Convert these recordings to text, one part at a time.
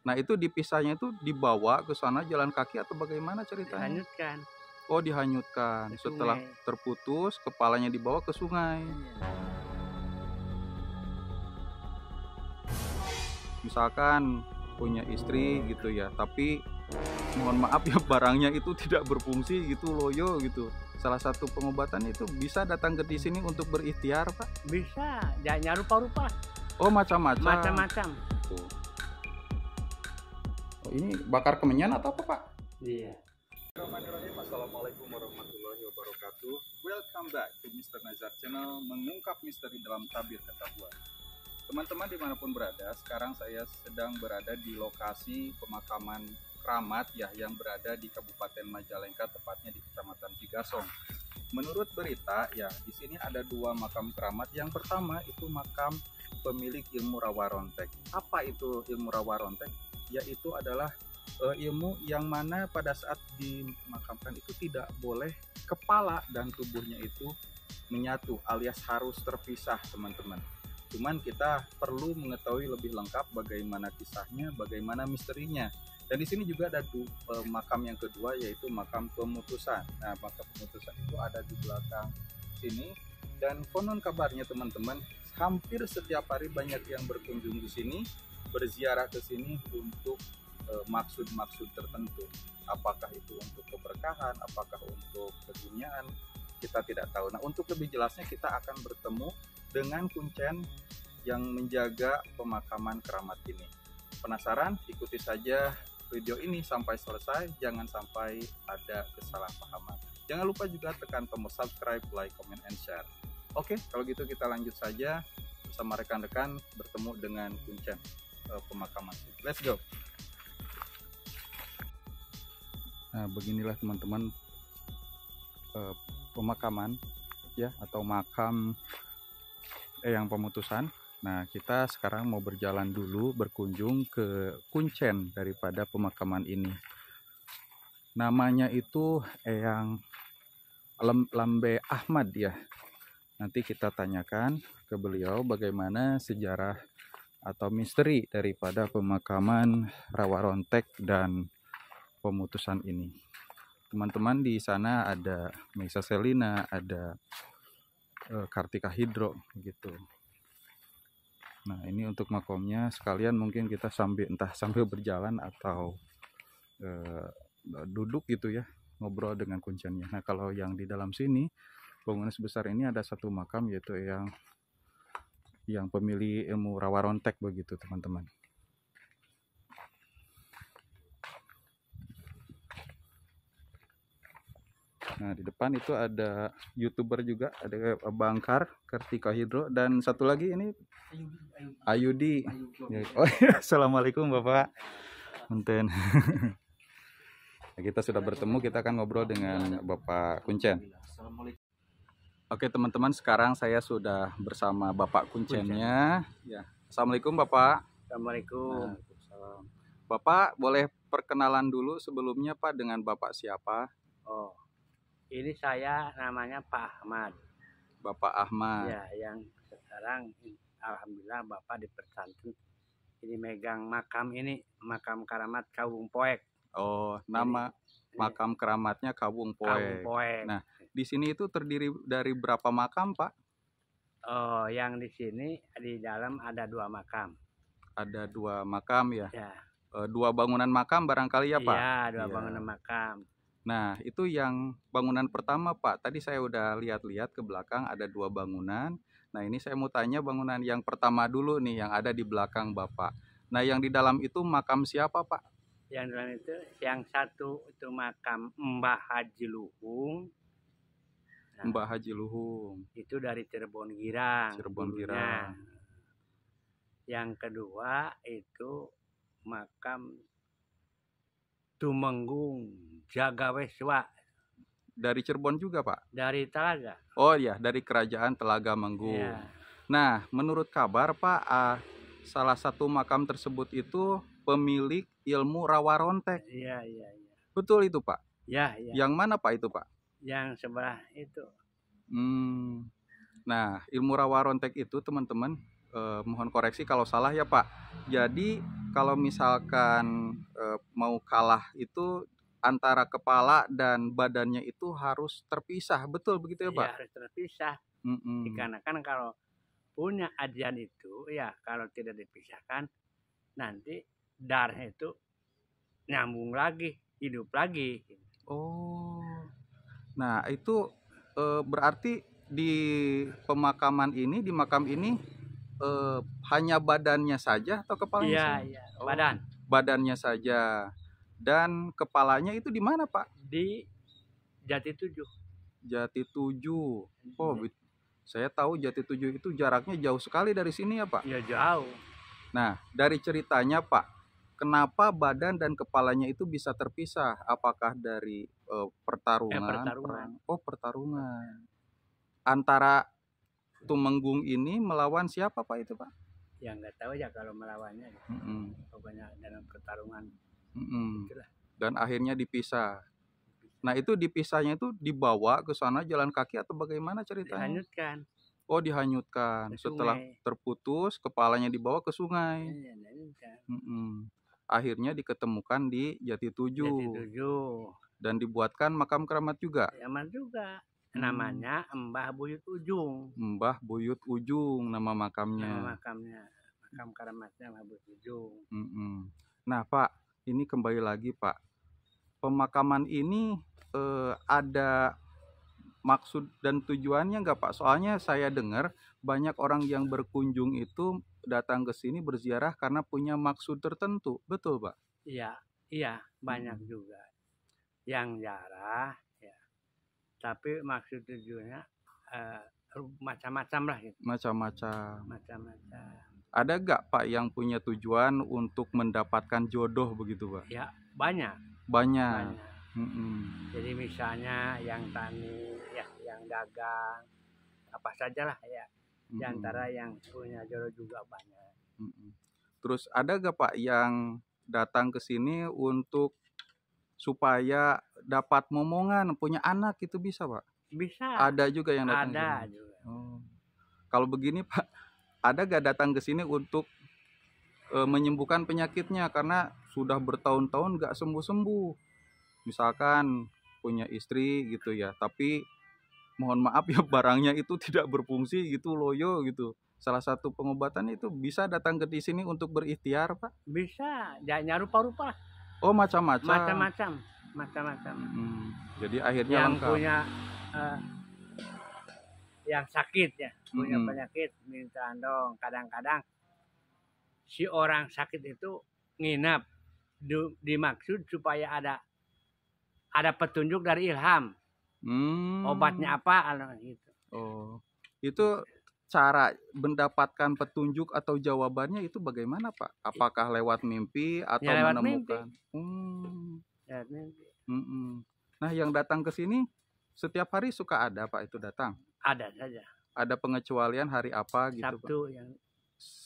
Nah itu dipisahnya itu dibawa ke sana jalan kaki atau bagaimana ceritanya? Dihanyutkan. Oh dihanyutkan. Ke Setelah sungai. terputus kepalanya dibawa ke sungai. Iya. Misalkan punya istri gitu ya, tapi mohon maaf ya barangnya itu tidak berfungsi gitu, loyo gitu. Salah satu pengobatan itu bisa datang ke di sini untuk berikhtiar, Pak. Bisa, jangan rupa-rupa, Oh macam-macam. macam-macam. Tuh. Oh, ini bakar kemenyan atau apa, Pak? Iya. Bismillahirrahmanirrahim. Assalamualaikum warahmatullahi wabarakatuh. Welcome back to Mr. Nazar Channel, mengungkap misteri dalam tabir ketahuan. Teman-teman dimanapun berada, sekarang saya sedang berada di lokasi pemakaman keramat ya, yang berada di Kabupaten Majalengka, tepatnya di Kecamatan Cigasong. Menurut berita ya, di sini ada dua makam keramat. Yang pertama itu makam pemilik ilmu rawa rontek. Apa itu ilmu rawa rontek? Yaitu adalah ilmu yang mana pada saat dimakamkan itu tidak boleh kepala dan tubuhnya itu menyatu, alias harus terpisah, teman-teman. Cuman kita perlu mengetahui lebih lengkap bagaimana kisahnya, bagaimana misterinya. Dan di sini juga ada makam yang kedua, yaitu makam pemutusan. Nah, makam pemutusan itu ada di belakang sini. Dan konon kabarnya teman-teman, hampir setiap hari banyak yang berkunjung di sini, berziarah ke sini untuk maksud-maksud tertentu. Apakah itu untuk keberkahan, apakah untuk keduniaan, kita tidak tahu. Nah, untuk lebih jelasnya kita akan bertemu dengan kuncen yang menjaga pemakaman keramat ini. Penasaran? Ikuti saja video ini sampai selesai, jangan sampai ada kesalahpahaman. Jangan lupa juga tekan tombol subscribe, like, comment, and share. Oke, kalau gitu kita lanjut saja bersama rekan-rekan bertemu dengan kuncen pemakaman. Let's go. Nah, beginilah teman-teman pemakaman ya, atau makam yang pemutusan. Nah, kita sekarang mau berjalan dulu berkunjung ke kuncen daripada pemakaman ini. Namanya itu Eyang Lambe Ahmad ya. Nanti kita tanyakan ke beliau bagaimana sejarah atau misteri daripada pemakaman rawa rontek dan pemutusan ini. Teman-teman, di sana ada Meisa Selina, ada Kartika Hidro gitu. Nah, ini untuk makomnya, sekalian mungkin kita sambil berjalan atau duduk gitu ya, ngobrol dengan kuncennya. Nah, kalau yang di dalam sini bangunan sebesar ini ada satu makam, yaitu yang pemilik ilmu rawa rontek begitu teman-teman. Nah, di depan itu ada YouTuber juga, ada Bangkar, Kartika Hidro, dan satu lagi ini Ayudi. Oh iya, assalamualaikum Bapak. Punten. Nah, kita sudah bertemu, kita akan ngobrol dengan Bapak Kuncen. Oke teman-teman, sekarang saya sudah bersama Bapak Kuncennya. Ya. Assalamualaikum Bapak. Assalamualaikum. Nah, Bapak boleh perkenalan dulu sebelumnya Pak, dengan Bapak siapa? Oh, ini saya namanya Pak Ahmad. Bapak Ahmad. Ya, yang sekarang alhamdulillah Bapak dipersanten ini megang makam ini, makam keramat Kawung Poek. Oh, nama makam keramatnya Kawung Poek. Nah, di sini itu terdiri dari berapa makam, Pak? Oh, yang di sini di dalam ada dua makam. Ada dua makam ya? Ya. Dua bangunan makam barangkali ya, Pak? Iya, dua bangunan makam. Nah, itu yang bangunan pertama, Pak. Tadi saya udah lihat-lihat ke belakang ada dua bangunan. Nah, ini saya mau tanya bangunan yang pertama dulu nih, yang ada di belakang Bapak. Nah, yang di dalam itu makam siapa, Pak? Yang dalam itu, yang satu itu makam Mbah Haji Luhung. Nah, Mbah Haji Luhung. Itu dari Cirebon Girang. Cirebon Girang. Yang kedua itu makam Tumenggung Jagaweswa. Dari Cirebon juga, Pak? Dari Telaga. Oh ya, dari Kerajaan Telaga Menggung. Ya. Nah, menurut kabar Pak, salah satu makam tersebut itu pemilik ilmu rawa rontek. Iya. Betul itu, Pak? Iya. Yang mana, Pak, itu, Pak? Yang sebelah itu. Nah, ilmu rawa rontek itu, teman-teman, Mohon koreksi kalau salah ya Pak. Jadi kalau misalkan mau kalah itu antara kepala dan badannya itu harus terpisah, betul begitu ya Pak? Ya harus terpisah. Mm-mm. Dikarenakan kalau punya ajian itu ya kalau tidak dipisahkan nanti darah itu nyambung lagi, hidup lagi. Oh, nah itu berarti di di makam ini hanya badannya saja atau kepalanya Iya, saja? iya, Oh, badan badannya saja. Dan kepalanya itu di mana Pak? di Jati 7. Jati 7. Oh, saya tahu Jati 7 itu jaraknya jauh sekali dari sini ya Pak. Ya jauh. Nah, dari ceritanya Pak, kenapa badan dan kepalanya itu bisa terpisah? Apakah dari pertarungan? Pertarungan. Oh, pertarungan. Antara Tumenggung ini melawan siapa Pak itu Pak? Ya nggak tahu ya kalau melawannya. Mm-mm. Pokoknya dalam pertarungan. Mm-mm. Itulah. Dan akhirnya dipisah. Nah, itu dipisahnya itu dibawa ke sana jalan kaki atau bagaimana ceritanya? Dihanyutkan. Oh, dihanyutkan. Ke Setelah sungai. terputus, kepalanya dibawa ke sungai. Iya, dihanyutkan. Akhirnya diketemukan di Jati 7. Jati 7. Dan dibuatkan makam keramat juga. Aman juga. Namanya Mbah Buyut Ujung. Mbah Buyut Ujung nama makamnya. Nama makamnya. Makam keramatnya Mbah Buyut Ujung. Nah Pak, ini kembali lagi Pak. Pemakaman ini ada maksud dan tujuannya nggak Pak? Soalnya saya dengar banyak orang yang berkunjung itu datang ke sini berziarah karena punya maksud tertentu. Betul Pak? Iya, iya banyak juga yang jarah ya. Tapi maksud tujuannya macam-macam lah gitu. Macam-macam. Ada gak Pak yang punya tujuan untuk mendapatkan jodoh begitu Pak? Ya banyak. Jadi misalnya yang tani, ya yang dagang, apa saja lah ya. Di antara yang punya jodoh juga banyak. Terus ada gak Pak yang datang ke sini untuk supaya dapat momongan, punya anak itu bisa Pak? Bisa. Ada juga yang datang. Ada juga. Kalau begini Pak, ada gak datang ke sini untuk menyembuhkan penyakitnya karena sudah bertahun-tahun gak sembuh-sembuh? Misalkan punya istri gitu ya, tapi mohon maaf ya barangnya itu tidak berfungsi gitu, loyo gitu. Salah satu pengobatan itu bisa datang ke di sini untuk berikhtiar Pak? Bisa, jangan rupa-rupa. Oh, macam-macam. Macam-macam. Jadi akhirnya yang lengkap. Punya yang sakit ya, punya penyakit minta dong. Kadang-kadang si orang sakit itu nginap, dimaksud supaya ada petunjuk dari ilham. Obatnya apa gitu. Oh, itu cara mendapatkan petunjuk atau jawabannya itu bagaimana Pak? Apakah lewat mimpi atau ya, lewat menemukan? Lewat mimpi. Nah, yang datang ke sini setiap hari suka ada Pak itu datang? Ada saja. Ada pengecualian hari apa gitu Sabtu Pak? Yang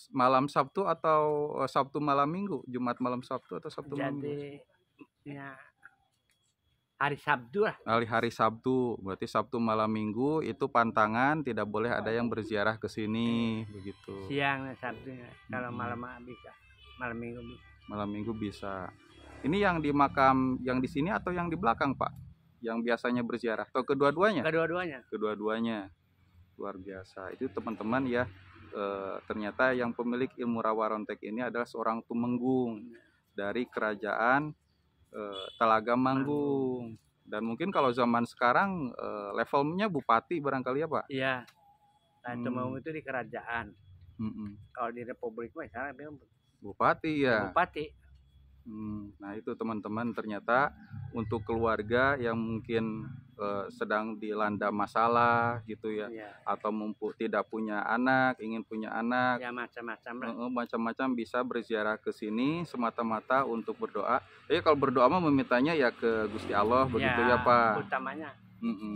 malam Sabtu atau Sabtu malam Minggu? Jumat malam Sabtu atau Sabtu malam Minggu? Jadi ya hari Sabtu lah. Hari Sabtu, berarti Sabtu malam Minggu itu pantangan, tidak boleh ada yang berziarah ke sini, begitu. Siang Sabtunya, kalau malam bisa, malam Minggu bisa. Malam Minggu bisa. Ini yang di makam yang di sini atau yang di belakang Pak? Yang biasanya berziarah atau kedua-duanya? Kedua-duanya. Luar biasa. Itu teman-teman ya, ternyata yang pemilik ilmu rawa rontek ini adalah seorang tumenggung dari kerajaan Telaga Manggung. Dan mungkin kalau zaman sekarang levelnya bupati barangkali ya Pak? Iya. Nah, Tumenggung itu di kerajaan. Kalau di Republik misalnya bupati ya. Bupati. Nah itu teman-teman, ternyata untuk keluarga yang mungkin sedang dilanda masalah gitu ya, atau tidak punya anak, ingin punya anak, ya macam-macam lah. Macam-macam bisa berziarah ke sini semata-mata untuk berdoa. Kalau berdoa mah memintanya ya ke Gusti Allah begitu ya Pak. Utamanya.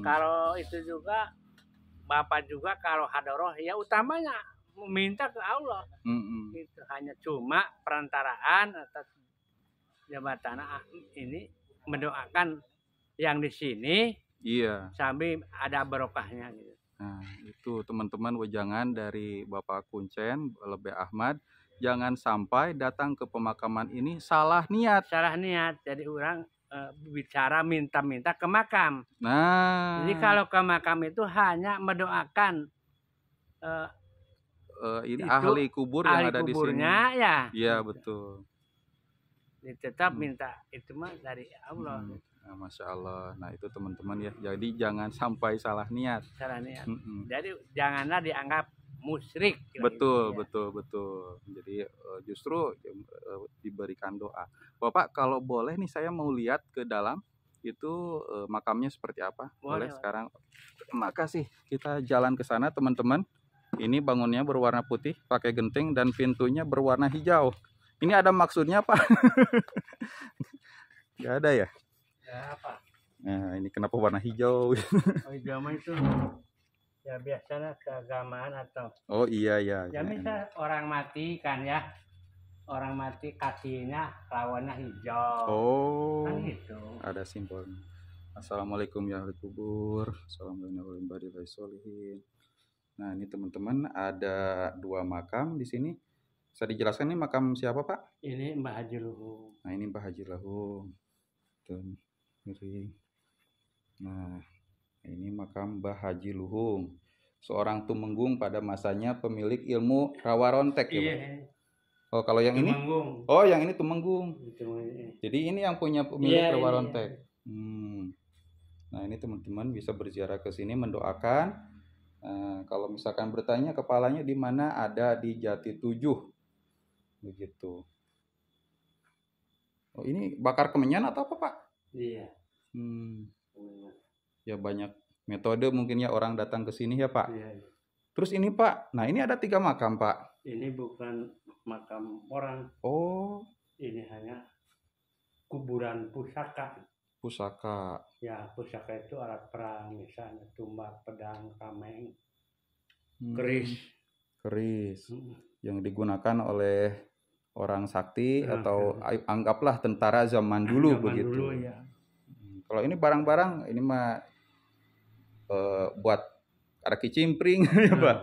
Kalau itu juga Bapak juga kalau hadoroh ya utamanya meminta ke Allah. Itu hanya cuma perantaraan atas jabatan ini mendoakan yang di sini. Iya. Sambil ada barokahnya gitu. Nah, itu teman-teman wejangan dari Bapak Kuncen Lebe Ahmad. Jangan sampai datang ke pemakaman ini salah niat. Salah niat. Jadi orang bicara minta-minta ke makam. Nah. Jadi kalau ke makam itu hanya mendoakan ini itu, ahli kubur yang ada di sini. Ya. Iya, betul. Jadi tetap minta itu mah dari Allah. Nah, Masya Allah. Nah, itu teman-teman ya. Jadi jangan sampai salah niat. Salah niat. Jadi janganlah dianggap musyrik. Betul, betul. Jadi justru diberikan doa. Bapak, kalau boleh nih saya mau lihat ke dalam itu makamnya seperti apa. Boleh sekarang. Terima kasih. Kita jalan ke sana, teman-teman. Ini bangunnya berwarna putih, pakai genting, dan pintunya berwarna hijau. Ini ada maksudnya, Pak? Nggak ada ya? Ya, apa? Nah, ini kenapa warna hijau? Hijau itu ya biasanya keagamaan atau. Oh iya. Ya misal orang mati kan ya. Orang mati kakinya lawannya hijau. Oh. Kan gitu. Ada simbolnya. Assalamualaikum ya ahli kubur. Assalamualaikum warahmatullahi wabarakatuh. Nah, ini teman-teman ada 2 makam di sini. Bisa dijelaskan ini makam siapa, Pak? Ini Mbah Haji Luhung. Nah, ini Mbah Haji Luhung. Tuh, nah, ini makam Mbah Haji Luhung. Seorang tumenggung pada masanya pemilik ilmu rawarontek ya, Pak? Oh, kalau yang tumenggung. Ini? Oh, yang ini tumenggung. Jadi ini yang punya pemilik rawarontek. Nah, ini teman-teman bisa berziarah ke sini mendoakan. Kalau misalkan bertanya kepalanya di mana, ada di Jati 7 begitu. Oh, ini bakar kemenyan atau apa, Pak? Iya. Ya banyak metode mungkin ya orang datang ke sini ya, Pak. Iya. Terus ini, Pak, nah ini ada 3 makam, Pak. Ini bukan makam orang. Oh. Ini hanya kuburan pusaka. Pusaka. Ya, pusaka itu alat perang, misalnya tumbak, pedang, tameng, keris. Yang digunakan oleh orang sakti atau anggaplah tentara zaman dulu begitu. Dulu, ya. Kalau ini barang-barang ini mah buat kicimpring ya, Pak.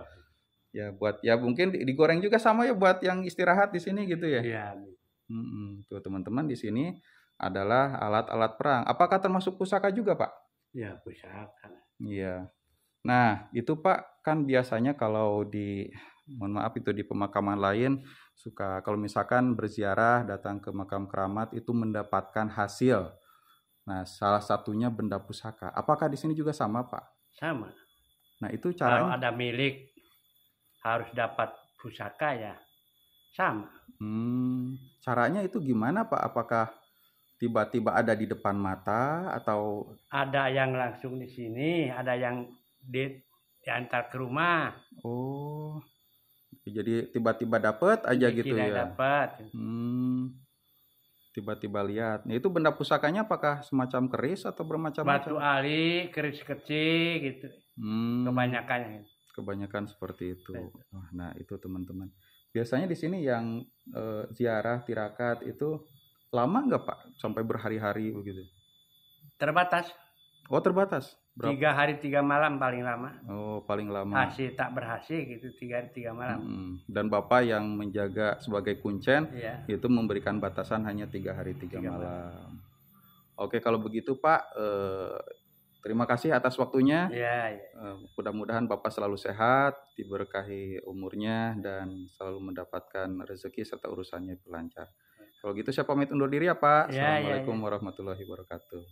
Ya buat ya mungkin digoreng juga sama ya buat yang istirahat di sini gitu ya. Iya. Tuh teman-teman di sini adalah alat-alat perang. Apakah termasuk pusaka juga, Pak? Ya, pusaka. Iya. Nah, itu Pak, kan biasanya kalau mohon maaf itu di pemakaman lain suka kalau misalkan berziarah datang ke makam keramat itu mendapatkan hasil. Nah, salah satunya benda pusaka. Apakah di sini juga sama, Pak? Sama. Nah, itu caranya. Kalau ada milik harus dapat pusaka ya. Sama. Caranya itu gimana, Pak? Apakah tiba-tiba ada di depan mata atau ada yang langsung di sini, ada yang diantar ke rumah. Oh. Jadi tiba-tiba dapat aja gitu ya. Dapat. Tiba-tiba lihat. Nah, itu benda pusakanya apakah semacam keris atau bermacam-macam? Batu ali, keris kecil gitu. Kebanyakan seperti itu. Nah, itu teman-teman. Biasanya di sini yang ziarah tirakat itu lama nggak, Pak? Sampai berhari-hari begitu? Terbatas. Oh, terbatas. Berapa? 3 hari 3 malam paling lama. Oh, paling lama. Hasil tak berhasil gitu 3 hari 3 malam. Dan Bapak yang menjaga sebagai kuncen itu memberikan batasan hanya 3 hari 3 malam. Oke, kalau begitu Pak, terima kasih atas waktunya. Ya. Mudah-mudahan Bapak selalu sehat, diberkahi umurnya dan selalu mendapatkan rezeki serta urusannya lancar. Kalau gitu saya pamit undur diri ya Pak. Assalamualaikum warahmatullahi wabarakatuh.